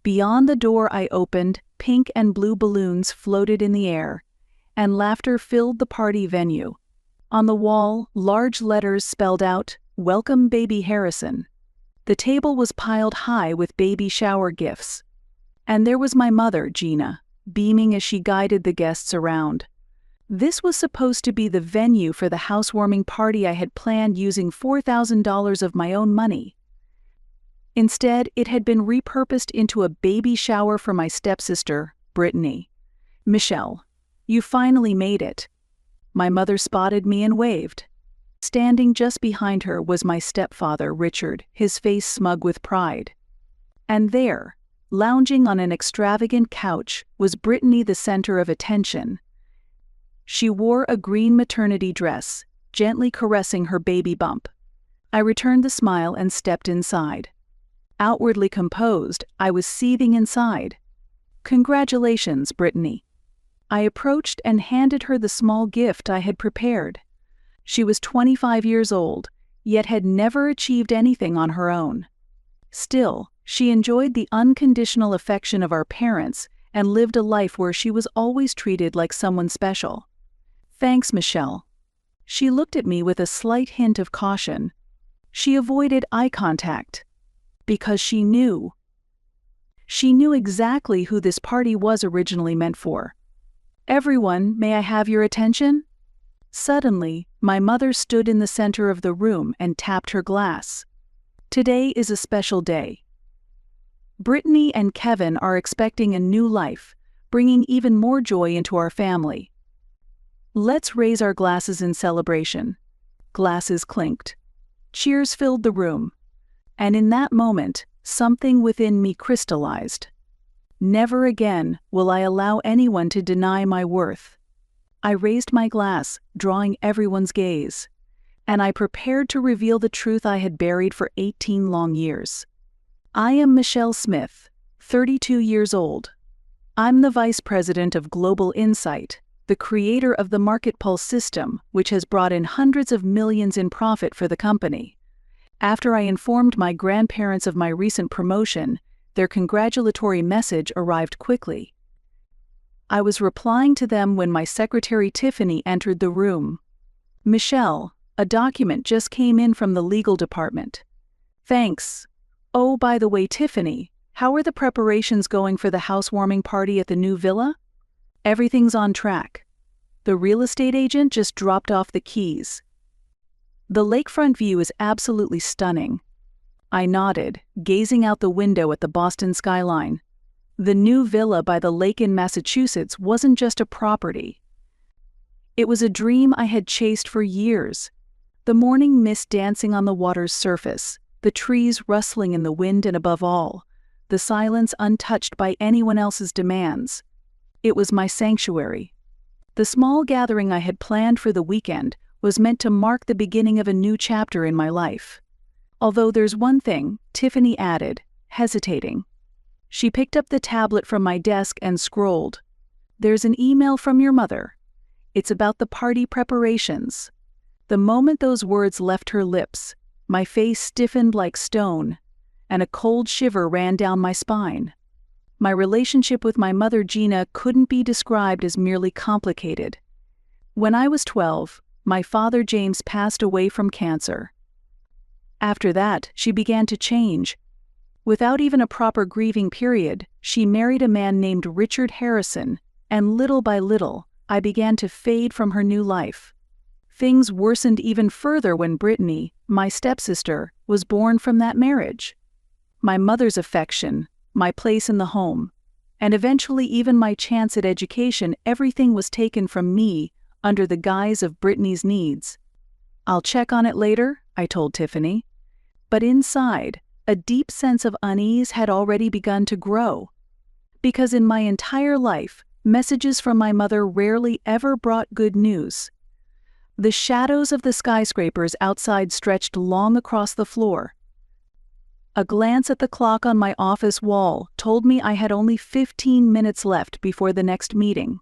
Beyond the door I opened, pink and blue balloons floated in the air, and laughter filled the party venue. On the wall, large letters spelled out, "Welcome Baby Harrison." The table was piled high with baby shower gifts. And there was my mother, Gina, beaming as she guided the guests around. This was supposed to be the venue for the housewarming party I had planned using $4,000 of my own money. Instead, it had been repurposed into a baby shower for my stepsister, Brittany. "Michelle, you finally made it." My mother spotted me and waved. Standing just behind her was my stepfather, Richard, his face smug with pride. And there, lounging on an extravagant couch, was Brittany, the center of attention. She wore a green maternity dress, gently caressing her baby bump. I returned the smile and stepped inside. Outwardly composed, I was seething inside. "Congratulations, Brittany." I approached and handed her the small gift I had prepared. She was 25 years old, yet had never achieved anything on her own. Still, she enjoyed the unconditional affection of our parents and lived a life where she was always treated like someone special. "Thanks, Michelle." She looked at me with a slight hint of caution. She avoided eye contact. Because she knew. She knew exactly who this party was originally meant for. "Everyone, may I have your attention?" Suddenly, my mother stood in the center of the room and tapped her glass. "Today is a special day. Brittany and Kevin are expecting a new life, bringing even more joy into our family. Let's raise our glasses in celebration." Glasses clinked. Cheers filled the room. And in that moment, something within me crystallized. Never again will I allow anyone to deny my worth. I raised my glass, drawing everyone's gaze, and I prepared to reveal the truth I had buried for 18 long years. I am Michelle Smith, 32 years old. I'm the Vice President of Global Insight, the creator of the Market Pulse system, which has brought in hundreds of millions in profit for the company. After I informed my grandparents of my recent promotion, their congratulatory message arrived quickly. I was replying to them when my secretary Tiffany entered the room. "Michelle, a document just came in from the legal department." "Thanks. Oh, by the way, Tiffany, how are the preparations going for the housewarming party at the new villa?" "Everything's on track. The real estate agent just dropped off the keys. The lakefront view is absolutely stunning." I nodded, gazing out the window at the Boston skyline. The new villa by the lake in Massachusetts wasn't just a property. It was a dream I had chased for years. The morning mist dancing on the water's surface, the trees rustling in the wind, and above all, the silence untouched by anyone else's demands. It was my sanctuary. The small gathering I had planned for the weekend was meant to mark the beginning of a new chapter in my life. "Although there's one thing," Tiffany added, hesitating. She picked up the tablet from my desk and scrolled. "There's an email from your mother. It's about the party preparations." The moment those words left her lips, my face stiffened like stone, and a cold shiver ran down my spine. My relationship with my mother, Gina, couldn't be described as merely complicated. When I was 12, my father, James, passed away from cancer. After that, she began to change. Without even a proper grieving period, she married a man named Richard Harrison, and little by little, I began to fade from her new life. Things worsened even further when Brittany, my stepsister, was born from that marriage. My mother's affection, my place in the home, and eventually even my chance at education, everything was taken from me under the guise of Brittany's needs. "I'll check on it later," I told Tiffany. But inside, a deep sense of unease had already begun to grow. Because in my entire life, messages from my mother rarely ever brought good news. The shadows of the skyscrapers outside stretched long across the floor. A glance at the clock on my office wall told me I had only 15 minutes left before the next meeting.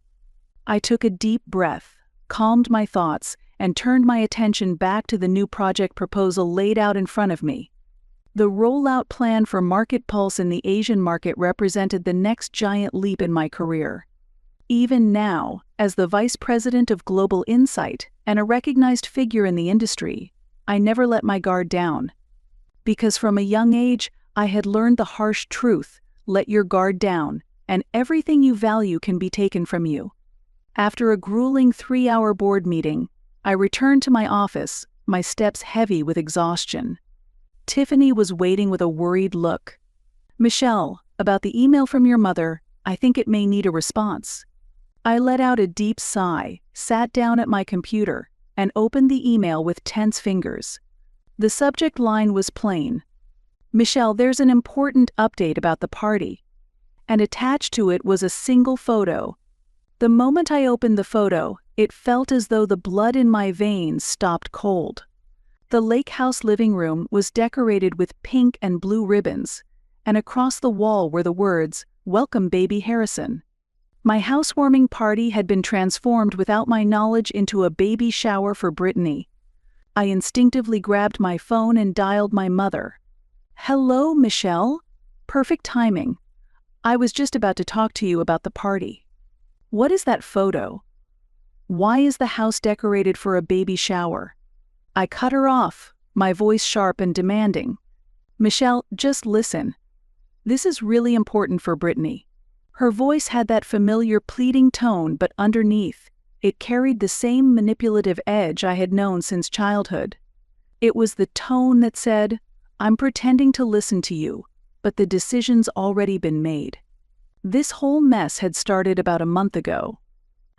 I took a deep breath, calmed my thoughts, and turned my attention back to the new project proposal laid out in front of me. The rollout plan for Market Pulse in the Asian market represented the next giant leap in my career. Even now, as the Vice President of Global Insight and a recognized figure in the industry, I never let my guard down. Because from a young age, I had learned the harsh truth: let your guard down, and everything you value can be taken from you. After a grueling 3-hour board meeting, I returned to my office, my steps heavy with exhaustion. Tiffany was waiting with a worried look. "Michelle, about the email from your mother, I think it may need a response." I let out a deep sigh, sat down at my computer, and opened the email with tense fingers. The subject line was plain: "Michelle, there's an important update about the party." And attached to it was a single photo. The moment I opened the photo, it felt as though the blood in my veins stopped cold. The lake house living room was decorated with pink and blue ribbons, and across the wall were the words, "Welcome, baby Harrison." My housewarming party had been transformed without my knowledge into a baby shower for Brittany. I instinctively grabbed my phone and dialed my mother. "Hello, Michelle. Perfect timing. I was just about to talk to you about the party. What is that photo? Why is the house decorated for a baby shower?" I cut her off, my voice sharp and demanding. "Michelle, just listen. This is really important for Brittany." Her voice had that familiar pleading tone, but underneath, it carried the same manipulative edge I had known since childhood. It was the tone that said, "I'm pretending to listen to you, but the decision's already been made." This whole mess had started about a month ago.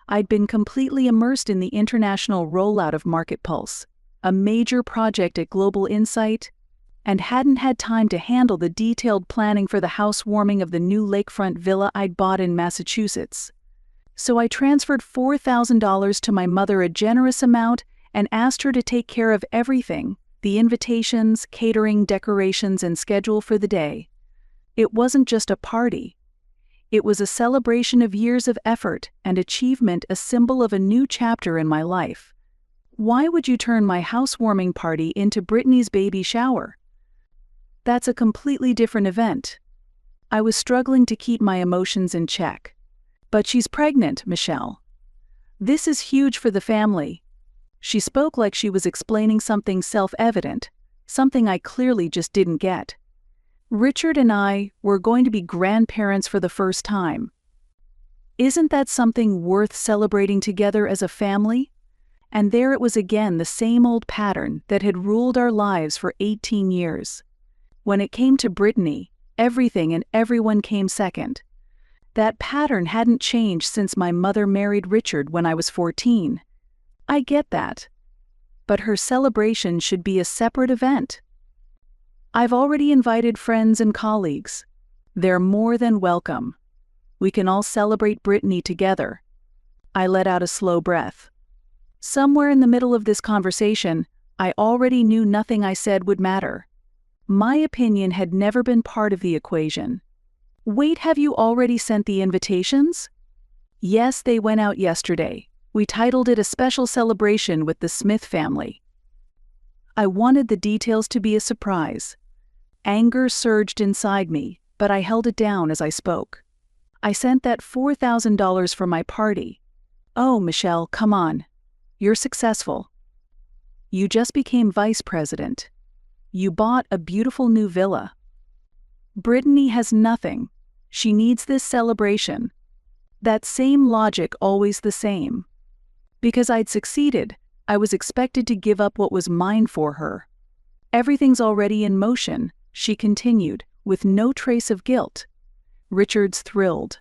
I'd been completely immersed in the international rollout of Market Pulse, a major project at Global Insight, and hadn't had time to handle the detailed planning for the housewarming of the new lakefront villa I'd bought in Massachusetts. So I transferred $4,000 to my mother, a generous amount, and asked her to take care of everything: the invitations, catering, decorations, and schedule for the day. It wasn't just a party. It was a celebration of years of effort and achievement, a symbol of a new chapter in my life. Why would you turn my housewarming party into Brittany's baby shower? That's a completely different event. I was struggling to keep my emotions in check. "But she's pregnant, Michelle. This is huge for the family." She spoke like she was explaining something self-evident, something I clearly just didn't get. "Richard and I were going to be grandparents for the first time. Isn't that something worth celebrating together as a family?" And there it was again, the same old pattern that had ruled our lives for 18 years. When it came to Brittany, everything and everyone came second. That pattern hadn't changed since my mother married Richard when I was 14. I get that. But her celebration should be a separate event. "I've already invited friends and colleagues. They're more than welcome. We can all celebrate Brittany together." I let out a slow breath. Somewhere in the middle of this conversation, I already knew nothing I said would matter. My opinion had never been part of the equation. "Wait, have you already sent the invitations?" "Yes, they went out yesterday. We titled it a special celebration with the Smith family." I wanted the details to be a surprise. Anger surged inside me, but I held it down as I spoke. "I sent that $4,000 for my party." "Oh, Michelle, come on. You're successful. You just became vice president. You bought a beautiful new villa. Brittany has nothing. She needs this celebration." That same logic, always the same. Because I'd succeeded, I was expected to give up what was mine for her. "Everything's already in motion," she continued, with no trace of guilt. "Richard's thrilled.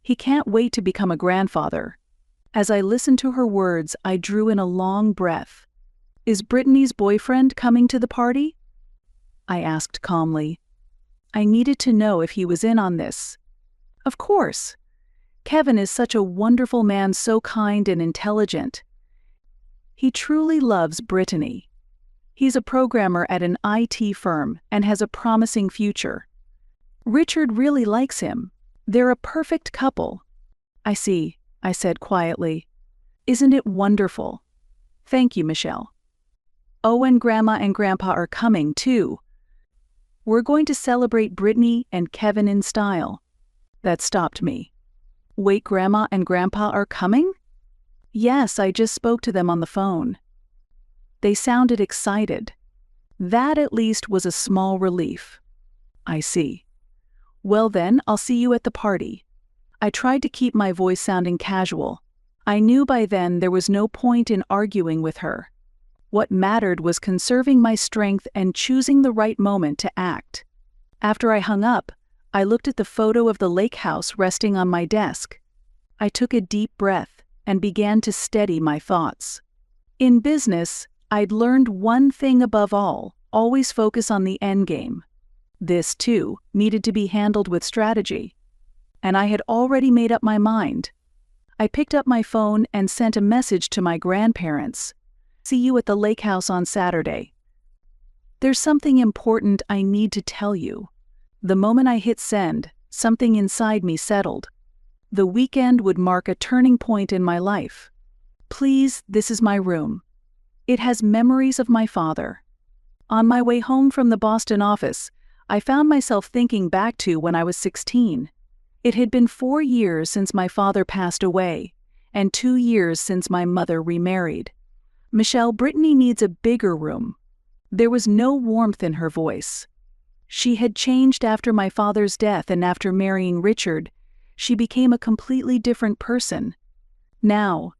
He can't wait to become a grandfather." As I listened to her words, I drew in a long breath. "Is Brittany's boyfriend coming to the party?" I asked calmly. I needed to know if he was in on this. "Of course. Kevin is such a wonderful man, so kind and intelligent. He truly loves Brittany. He's a programmer at an IT firm and has a promising future. Richard really likes him. They're a perfect couple." "I see," I said quietly. "Isn't it wonderful?" "Thank you, Michelle." "Oh, and Grandma and Grandpa are coming, too." We're going to celebrate Brittany and Kevin in style." That stopped me. "Wait, Grandma and Grandpa are coming?" "Yes, I just spoke to them on the phone." They sounded excited. That at least was a small relief. "I see. Well then, I'll see you at the party." I tried to keep my voice sounding casual. I knew by then there was no point in arguing with her. What mattered was conserving my strength and choosing the right moment to act. After I hung up, I looked at the photo of the lake house resting on my desk. I took a deep breath and began to steady my thoughts. In business, I'd learned one thing above all: always focus on the end game. This, too, needed to be handled with strategy. And I had already made up my mind. I picked up my phone and sent a message to my grandparents. "See you at the lake house on Saturday. There's something important I need to tell you." The moment I hit send, something inside me settled. The weekend would mark a turning point in my life. "Please, this is my room. It has memories of my father." On my way home from the Boston office, I found myself thinking back to when I was 16. It had been 4 years since my father passed away, and 2 years since my mother remarried. "Michelle, Brittany needs a bigger room." There was no warmth in her voice. She had changed after my father's death, and after marrying Richard, she became a completely different person. Now,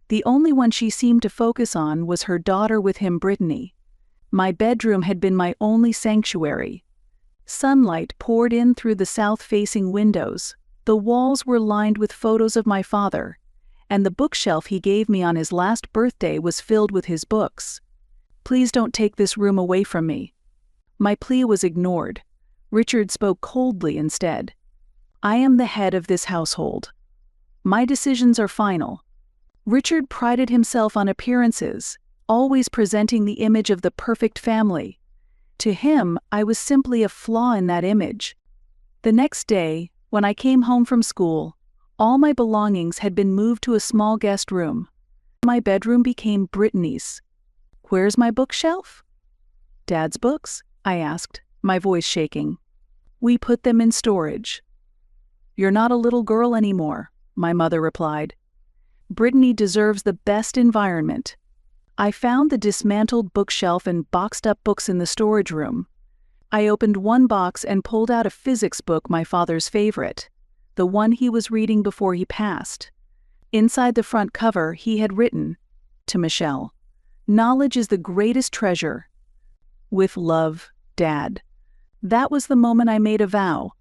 the only one she seemed to focus on was her daughter with him, Brittany. My bedroom had been my only sanctuary. Sunlight poured in through the south-facing windows. The walls were lined with photos of my father, and the bookshelf he gave me on his last birthday was filled with his books. "Please don't take this room away from me." My plea was ignored. Richard spoke coldly instead. "I am the head of this household. My decisions are final." Richard prided himself on appearances, always presenting the image of the perfect family. To him, I was simply a flaw in that image. The next day, when I came home from school, all my belongings had been moved to a small guest room. My bedroom became Brittany's. "Where's my bookshelf?" "Dad's books?" I asked, my voice shaking. "We put them in storage." "You're not a little girl anymore," my mother replied. "Brittany deserves the best environment." I found the dismantled bookshelf and boxed up books in the storage room. I opened one box and pulled out a physics book, my father's favorite, the one he was reading before he passed. Inside the front cover, he had written, "To Michelle, knowledge is the greatest treasure. With love, Dad." That was the moment I made a vow.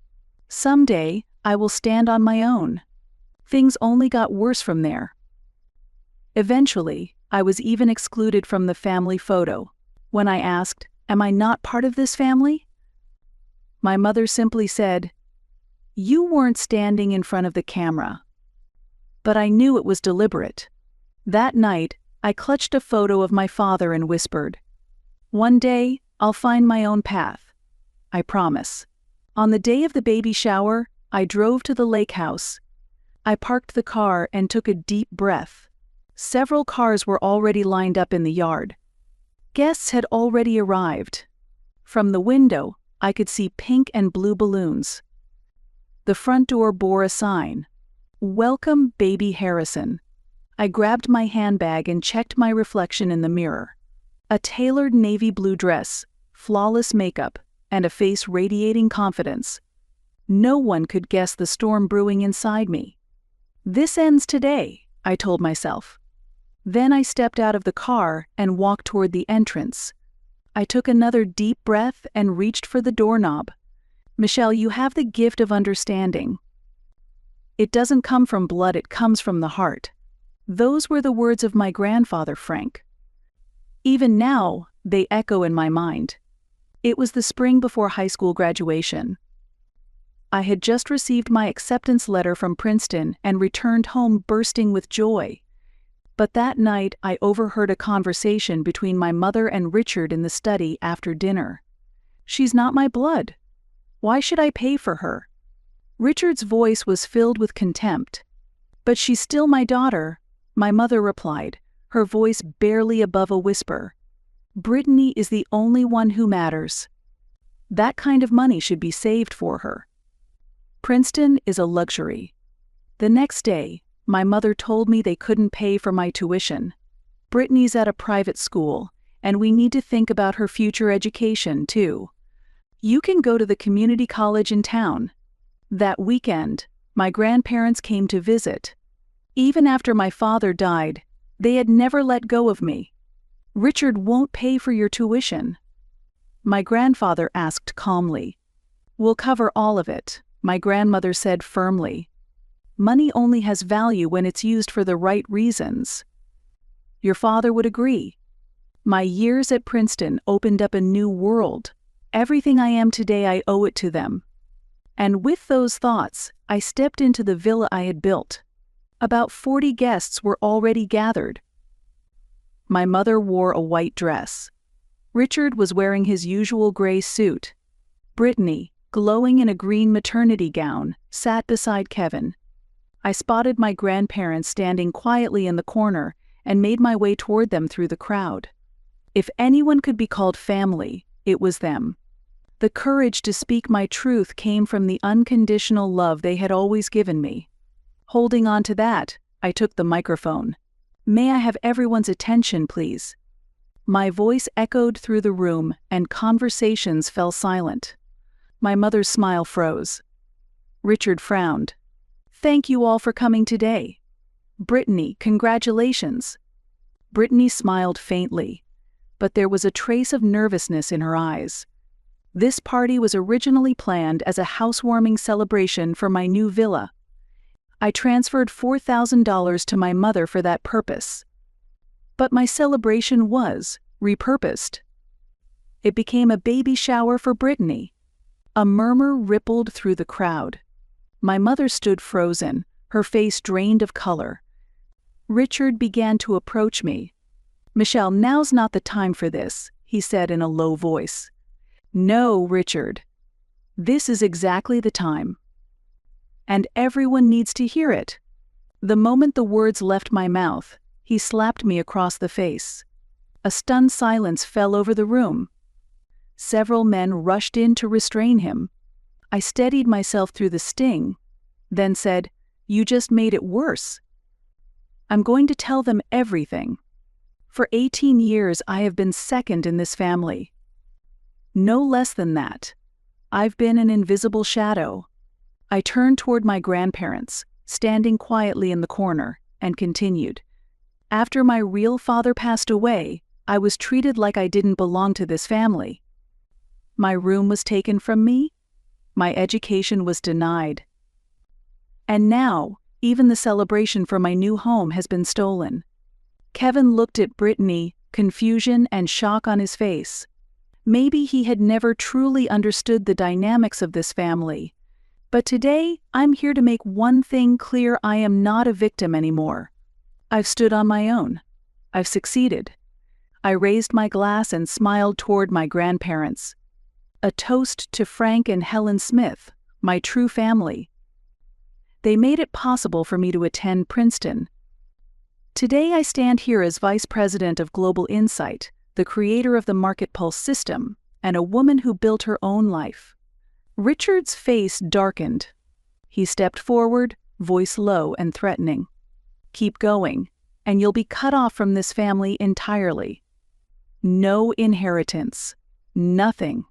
Someday, I will stand on my own. Things only got worse from there. Eventually, I was even excluded from the family photo. When I asked, "Am I not part of this family?" my mother simply said, "You weren't standing in front of the camera." But I knew it was deliberate. That night, I clutched a photo of my father and whispered, "One day, I'll find my own path. I promise." On the day of the baby shower, I drove to the lake house. I parked the car and took a deep breath. Several cars were already lined up in the yard. Guests had already arrived. From the window, I could see pink and blue balloons. The front door bore a sign, "Welcome, Baby Harrison." I grabbed my handbag and checked my reflection in the mirror. A tailored navy blue dress, flawless makeup, and a face radiating confidence. No one could guess the storm brewing inside me. "This ends today," I told myself. Then I stepped out of the car and walked toward the entrance. I took another deep breath and reached for the doorknob. "Michelle, you have the gift of understanding. It doesn't come from blood, it comes from the heart." Those were the words of my grandfather, Frank. Even now, they echo in my mind. It was the spring before high school graduation. I had just received my acceptance letter from Princeton and returned home bursting with joy. But that night, I overheard a conversation between my mother and Richard in the study after dinner. "She's not my blood. Why should I pay for her?" Richard's voice was filled with contempt. "But she's still my daughter," my mother replied, her voice barely above a whisper. "Brittany is the only one who matters." That kind of money should be saved for her. Princeton is a luxury. The next day, my mother told me they couldn't pay for my tuition. Brittany's at a private school, and we need to think about her future education, too. You can go to the community college in town. That weekend, my grandparents came to visit. Even after my father died, they had never let go of me. Richard won't pay for your tuition. My grandfather asked calmly. We'll cover all of it, my grandmother said firmly. Money only has value when it's used for the right reasons. Your father would agree. My years at Princeton opened up a new world. Everything I am today, I owe it to them. And with those thoughts, I stepped into the villa I had built. About 40 guests were already gathered. My mother wore a white dress. Richard was wearing his usual gray suit. Brittany, glowing in a green maternity gown, sat beside Kevin. I spotted my grandparents standing quietly in the corner and made my way toward them through the crowd. If anyone could be called family, it was them. The courage to speak my truth came from the unconditional love they had always given me. Holding on to that, I took the microphone. May I have everyone's attention, please? My voice echoed through the room, and conversations fell silent. My mother's smile froze. Richard frowned. Thank you all for coming today. Brittany, congratulations. Brittany smiled faintly, but there was a trace of nervousness in her eyes. This party was originally planned as a housewarming celebration for my new villa. I transferred $4,000 to my mother for that purpose. But my celebration was repurposed. It became a baby shower for Brittany. A murmur rippled through the crowd. My mother stood frozen, her face drained of color. Richard began to approach me. Michelle, now's not the time for this, he said in a low voice. No, Richard. This is exactly the time. And everyone needs to hear it. The moment the words left my mouth, he slapped me across the face. A stunned silence fell over the room. Several men rushed in to restrain him. I steadied myself through the sting, then said, You just made it worse. I'm going to tell them everything. For 18 years, I have been second in this family. No less than that. I've been an invisible shadow. I turned toward my grandparents, standing quietly in the corner, and continued. After my real father passed away, I was treated like I didn't belong to this family. My room was taken from me. My education was denied. And now, even the celebration for my new home has been stolen. Kevin looked at Brittany, confusion and shock on his face. Maybe he had never truly understood the dynamics of this family. But today, I'm here to make one thing clear: I am not a victim anymore. I've stood on my own. I've succeeded. I raised my glass and smiled toward my grandparents. A toast to Frank and Helen Smith, my true family. They made it possible for me to attend Princeton. Today I stand here as Vice President of Global Insight, the creator of the Market Pulse system, and a woman who built her own life. Richard's face darkened. He stepped forward, voice low and threatening. Keep going, and you'll be cut off from this family entirely. No inheritance. Nothing.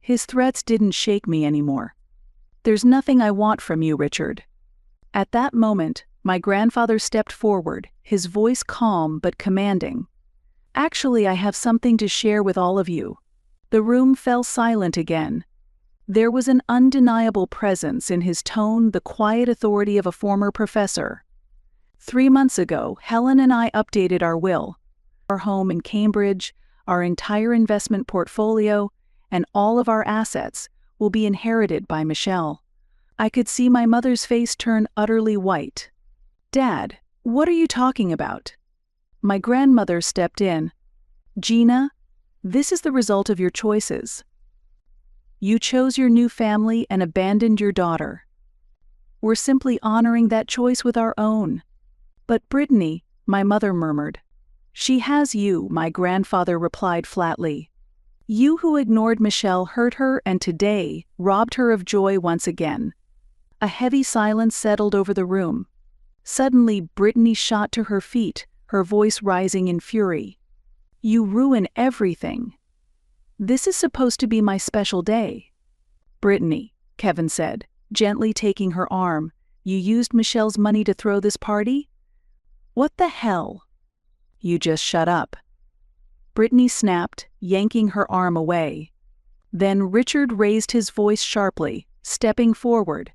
His threats didn't shake me anymore. There's nothing I want from you, Richard. At that moment, my grandfather stepped forward, his voice calm but commanding. Actually, I have something to share with all of you. The room fell silent again. There was an undeniable presence in his tone, the quiet authority of a former professor. 3 months ago, Helen and I updated our will. Our home in Cambridge, our entire investment portfolio, and all of our assets will be inherited by Michelle. I could see my mother's face turn utterly white. Dad, what are you talking about? My grandmother stepped in. Gina, this is the result of your choices. You chose your new family and abandoned your daughter. We're simply honoring that choice with our own. But Brittany, my mother murmured. She has you, my grandfather replied flatly. You who ignored Michelle hurt her and today robbed her of joy once again. A heavy silence settled over the room. Suddenly, Brittany shot to her feet, her voice rising in fury. You ruin everything. This is supposed to be my special day. Brittany, Kevin said, gently taking her arm, you used Michelle's money to throw this party? What the hell? You just shut up. Brittany snapped, yanking her arm away. Then Richard raised his voice sharply, stepping forward.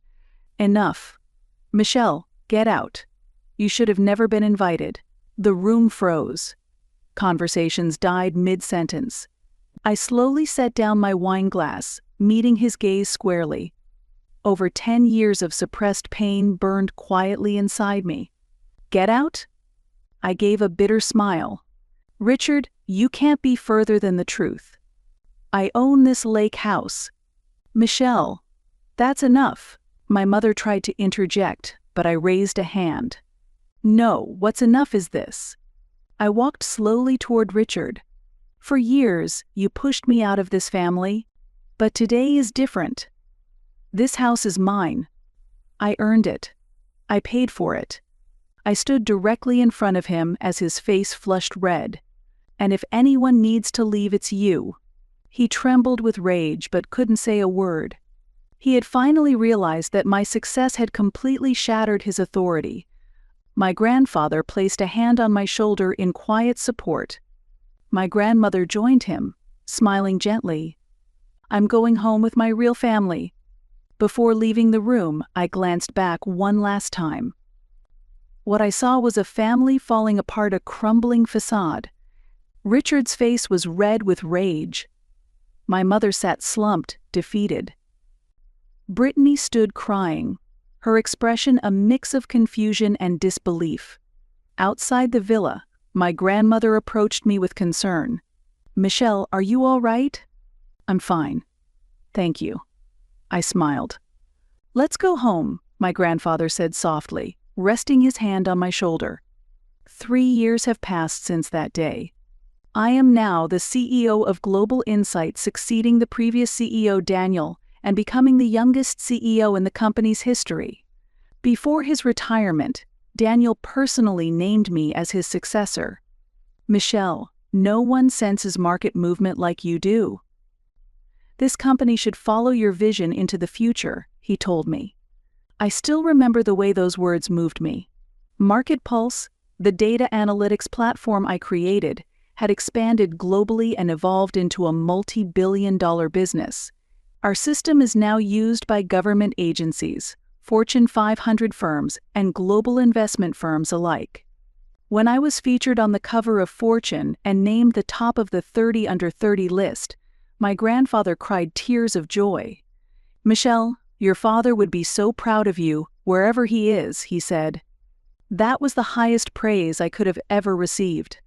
Enough. Michelle, get out. You should have never been invited. The room froze. Conversations died mid-sentence. I slowly set down my wine glass, meeting his gaze squarely. Over 10 years of suppressed pain burned quietly inside me. Get out? I gave a bitter smile. Richard, you can't be further than the truth. I own this lake house. Michelle, that's enough. My mother tried to interject, but I raised a hand. No, what's enough is this. I walked slowly toward Richard. For years, you pushed me out of this family, but today is different. This house is mine. I earned it. I paid for it. I stood directly in front of him as his face flushed red. And if anyone needs to leave, it's you. He trembled with rage but couldn't say a word. He had finally realized that my success had completely shattered his authority. My grandfather placed a hand on my shoulder in quiet support. My grandmother joined him, smiling gently. I'm going home with my real family. Before leaving the room, I glanced back one last time. What I saw was a family falling apart, a crumbling facade. Richard's face was red with rage. My mother sat slumped, defeated. Brittany stood crying, her expression a mix of confusion and disbelief. Outside the villa, my grandmother approached me with concern. Michelle, are you all right? I'm fine. Thank you. I smiled. Let's go home, my grandfather said softly, resting his hand on my shoulder. 3 years have passed since that day. I am now the CEO of Global Insight, succeeding the previous CEO Daniel and becoming the youngest CEO in the company's history. Before his retirement, Daniel personally named me as his successor. Michelle, no one senses market movement like you do. This company should follow your vision into the future, he told me. I still remember the way those words moved me. Market Pulse, the data analytics platform I created, had expanded globally and evolved into a multi-billion-dollar business. Our system is now used by government agencies, Fortune 500 firms, and global investment firms alike. When I was featured on the cover of Fortune and named the top of the 30 under 30 list, my grandfather cried tears of joy. Michelle, your father would be so proud of you, wherever he is, he said. That was the highest praise I could have ever received.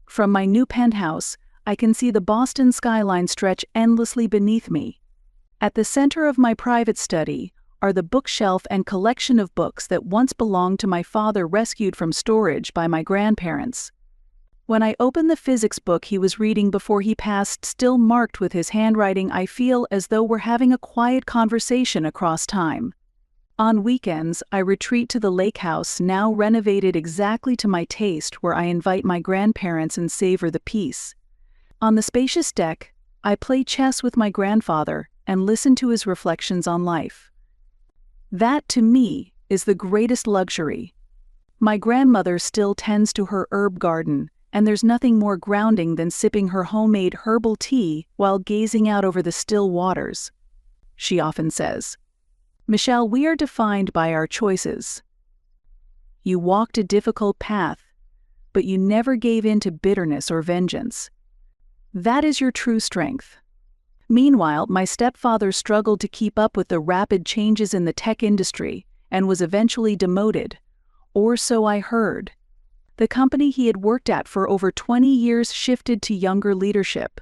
From my new penthouse, I can see the Boston skyline stretch endlessly beneath me. At the center of my private study are the bookshelf and collection of books that once belonged to my father, rescued from storage by my grandparents. When I open the physics book he was reading before he passed, still marked with his handwriting, I feel as though we're having a quiet conversation across time. On weekends, I retreat to the lake house, now renovated exactly to my taste, where I invite my grandparents and savor the peace. On the spacious deck, I play chess with my grandfather and listen to his reflections on life. That, to me, is the greatest luxury. My grandmother still tends to her herb garden, and there's nothing more grounding than sipping her homemade herbal tea while gazing out over the still waters. She often says, Michelle, we are defined by our choices. You walked a difficult path, but you never gave in to bitterness or vengeance. That is your true strength. Meanwhile, my stepfather struggled to keep up with the rapid changes in the tech industry and was eventually demoted, or so I heard. The company he had worked at for over 20 years shifted to younger leadership.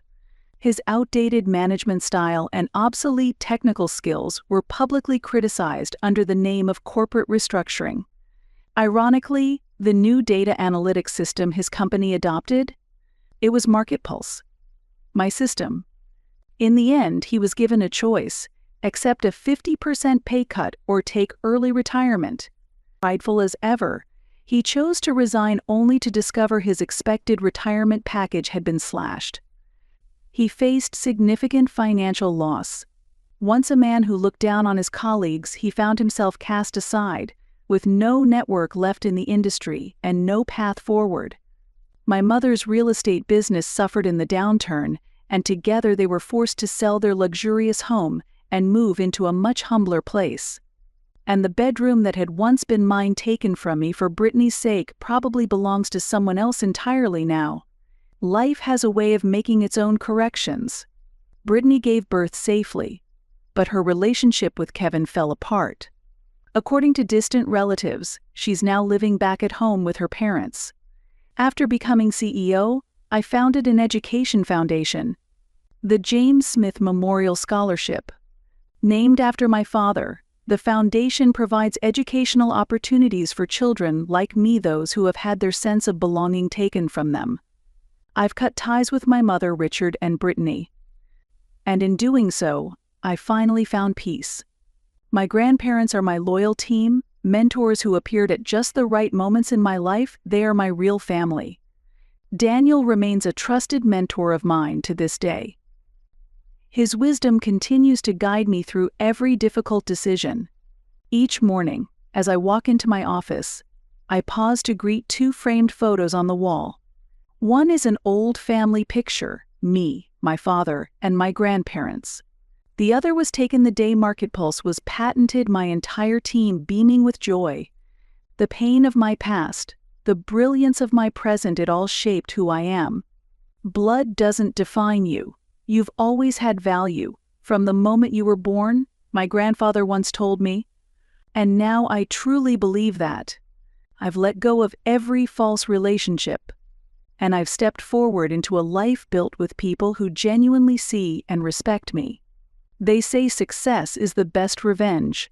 His outdated management style and obsolete technical skills were publicly criticized under the name of corporate restructuring. Ironically, the new data analytics system his company adopted? It was Market Pulse. My system. In the end, he was given a choice: accept a 50% pay cut or take early retirement. Prideful as ever, he chose to resign only to discover his expected retirement package had been slashed. He faced significant financial loss. Once a man who looked down on his colleagues, he found himself cast aside, with no network left in the industry and no path forward. My mother's real estate business suffered in the downturn, and together they were forced to sell their luxurious home and move into a much humbler place. And the bedroom that had once been mine, taken from me for Brittany's sake, probably belongs to someone else entirely now. Life has a way of making its own corrections. Brittany gave birth safely, but her relationship with Kevin fell apart. According to distant relatives, she's now living back at home with her parents. After becoming CEO, I founded an education foundation, the James Smith Memorial Scholarship. Named after my father, the foundation provides educational opportunities for children like me, those who have had their sense of belonging taken from them. I've cut ties with my mother, Richard, and Brittany. And in doing so, I finally found peace. My grandparents are my loyal team, mentors who appeared at just the right moments in my life. They are my real family. Daniel remains a trusted mentor of mine to this day. His wisdom continues to guide me through every difficult decision. Each morning, as I walk into my office, I pause to greet two framed photos on the wall. One is an old family picture, me, my father, and my grandparents. The other was taken the day Market Pulse was patented, my entire team beaming with joy. The pain of my past, the brilliance of my present, it all shaped who I am. Blood doesn't define you. You've always had value, from the moment you were born, my grandfather once told me. And now I truly believe that. I've let go of every false relationship, and I've stepped forward into a life built with people who genuinely see and respect me. They say success is the best revenge.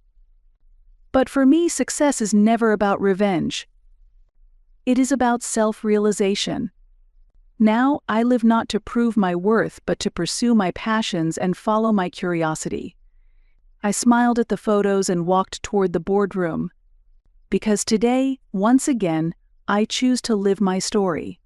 But for me, success is never about revenge. It is about self-realization. Now I live not to prove my worth, but to pursue my passions and follow my curiosity. I smiled at the photos and walked toward the boardroom. Because today, once again, I choose to live my story.